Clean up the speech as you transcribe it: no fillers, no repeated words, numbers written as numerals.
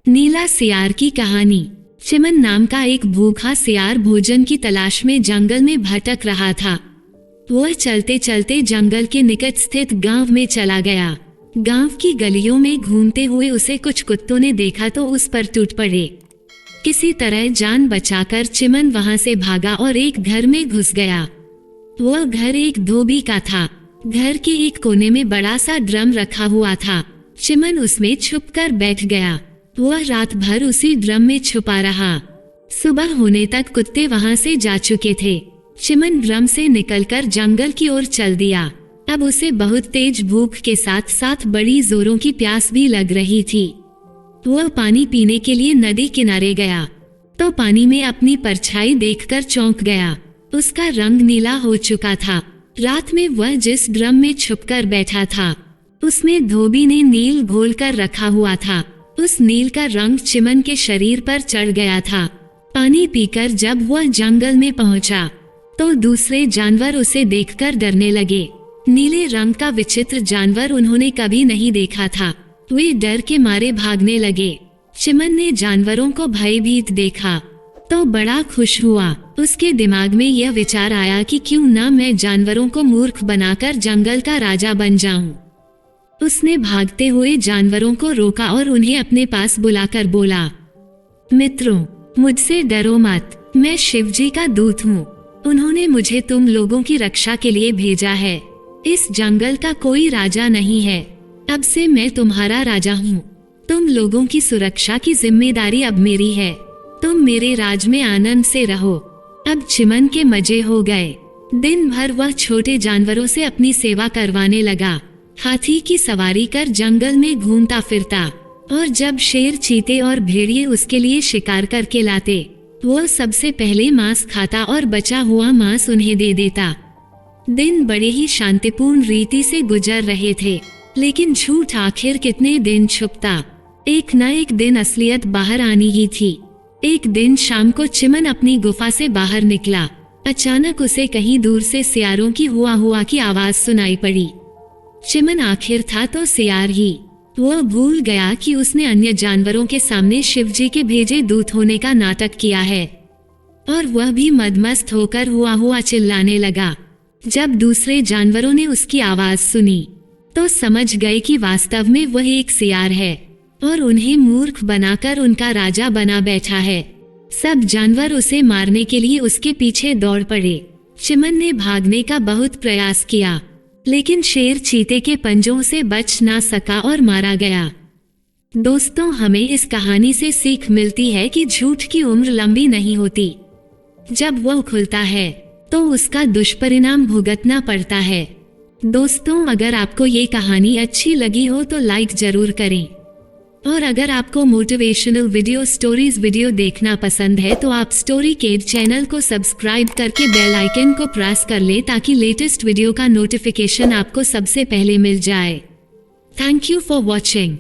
नीला सियार की कहानी। चिमन नाम का एक भूखा सियार भोजन की तलाश में जंगल में भटक रहा था। वह चलते चलते जंगल के निकट स्थित गांव में चला गया। गांव की गलियों में घूमते हुए उसे कुछ कुत्तों ने देखा तो उस पर टूट पड़े। किसी तरह जान बचाकर चिमन वहां से भागा और एक घर में घुस गया। वह घर एक धोबी का था। घर के एक कोने में बड़ा सा ड्रम रखा हुआ था। चिमन उसमें छुपकर बैठ गया। वह रात भर उसी ड्रम में छुपा रहा। सुबह होने तक कुत्ते वहां से जा चुके थे। चिमन ड्रम से निकलकर जंगल की ओर चल दिया। अब उसे बहुत तेज भूख के साथ साथ बड़ी जोरों की प्यास भी लग रही थी। वह पानी पीने के लिए नदी किनारे गया तो पानी में अपनी परछाई देखकर चौंक गया। उसका रंग नीला हो चुका था। रात में वह जिस ड्रम में छुपकर बैठा था उसमें धोबी ने नील घोल कर रखा हुआ था। उस नील का रंग चिमन के शरीर पर चढ़ गया था। पानी पीकर जब वह जंगल में पहुंचा तो दूसरे जानवर उसे देखकर डरने लगे। नीले रंग का विचित्र जानवर उन्होंने कभी नहीं देखा था। वे डर के मारे भागने लगे। चिमन ने जानवरों को भयभीत देखा तो बड़ा खुश हुआ। उसके दिमाग में यह विचार आया कि क्यों ना मैं जानवरों को मूर्ख बनाकर जंगल का राजा बन जाऊं। उसने भागते हुए जानवरों को रोका और उन्हें अपने पास बुलाकर बोला, मित्रों, मुझसे डरो मत। मैं शिवजी का दूत हूँ। उन्होंने मुझे तुम लोगों की रक्षा के लिए भेजा है। इस जंगल का कोई राजा नहीं है। अब से मैं तुम्हारा राजा हूँ। तुम लोगों की सुरक्षा की जिम्मेदारी अब मेरी है। तुम मेरे राज में आनंद से रहो। अब चिमन के मजे हो गए। दिन भर वह छोटे जानवरों से अपनी सेवा करवाने लगा। हाथी की सवारी कर जंगल में घूमता फिरता और जब शेर, चीते और भेड़िए उसके लिए शिकार करके लाते वो सबसे पहले मांस खाता और बचा हुआ मांस उन्हें दे देता। दिन बड़े ही शांतिपूर्ण रीति से गुजर रहे थे, लेकिन झूठ आखिर कितने दिन छुपता। एक न एक दिन असलियत बाहर आनी ही थी। एक दिन शाम को चिमन अपनी गुफा से बाहर निकला। अचानक उसे कहीं दूर से सियारों की हुआ की आवाज सुनाई पड़ी। चिमन आखिर था तो सियार ही। वह भूल गया कि उसने अन्य जानवरों के सामने शिवजी के भेजे दूत होने का नाटक किया है और वह भी मदमस्त होकर हुआ चिल्लाने लगा। जब दूसरे जानवरों ने उसकी आवाज सुनी तो समझ गए कि वास्तव में वह एक सियार है और उन्हें मूर्ख बनाकर उनका राजा बना बैठा है। सब जानवर उसे मारने के लिए उसके पीछे दौड़ पड़े। चिमन ने भागने का बहुत प्रयास किया, लेकिन शेर चीते के पंजों से बच ना सका और मारा गया। दोस्तों, हमें इस कहानी से सीख मिलती है कि झूठ की उम्र लंबी नहीं होती। जब वह खुलता है तो उसका दुष्परिणाम भुगतना पड़ता है। दोस्तों, अगर आपको ये कहानी अच्छी लगी हो तो लाइक जरूर करें और अगर आपको मोटिवेशनल स्टोरीज वीडियो देखना पसंद है तो आप स्टोरी केड चैनल को सब्सक्राइब करके बेल आइकन को प्रेस कर ले ताकि लेटेस्ट वीडियो का नोटिफिकेशन आपको सबसे पहले मिल जाए। Thank you for watching.